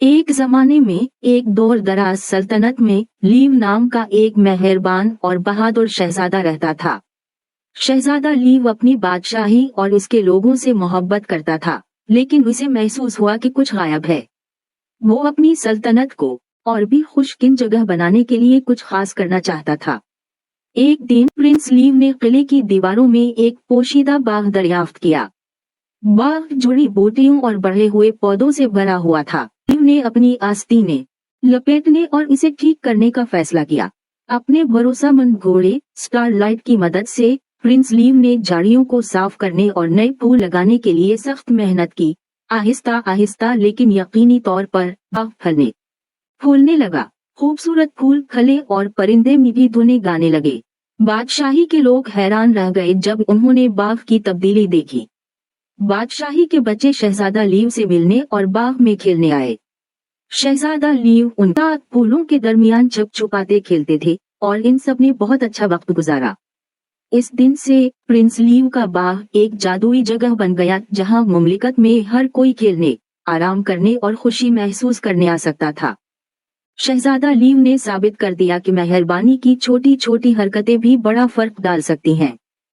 एक जमाने में एक दूर दराज सल्तनत में लीव नाम का एक मेहरबान और बहादुर शहजादा रहता था। शहजादा लीव अपनी बादशाही और उसके लोगों से मोहब्बत करता था, लेकिन उसे महसूस हुआ कि कुछ गायब है। वो अपनी सल्तनत को और भी खुशकिन जगह बनाने के लिए कुछ खास करना चाहता था। एक दिन प्रिंस लीव ने किले की दीवारों में एक पोशीदा बाग दरियाफ्त किया। बाग जुड़ी बूटियों और बढ़े हुए पौधों से भरा हुआ था। लीव ने अपनी आस्तीनें लपेटने और इसे ठीक करने का फैसला किया। अपने भरोसेमंद घोड़े स्टारलाइट की मदद से प्रिंस लीव ने झाड़ियों को साफ करने और नए फूल लगाने के लिए सख्त मेहनत की। आहिस्ता आहिस्ता लेकिन यकीनी तौर पर बाग फूलने लगा। खूबसूरत फूल खिले और परिंदे मीठी धुनें गाने लगे। बादशाही के लोग हैरान रह गए जब उन्होंने बाग की तब्दीली देखी। बादशाही के बच्चे शहजादा लीव से मिलने और बाग में खेलने आए। शहजादा लीव उनका फूलों के दरमियान छुपाते खेलते थे और इन सब ने बहुत अच्छा वक्त गुजारा। इस दिन से प्रिंस लीव का बाग एक जादुई जगह बन गया, जहां मुमलिकत में हर कोई खेलने, आराम करने और खुशी महसूस करने आ सकता था। शहजादा लीव ने साबित कर दिया कि मेहरबानी की छोटी छोटी हरकतें भी बड़ा फर्क डाल सकती हैं।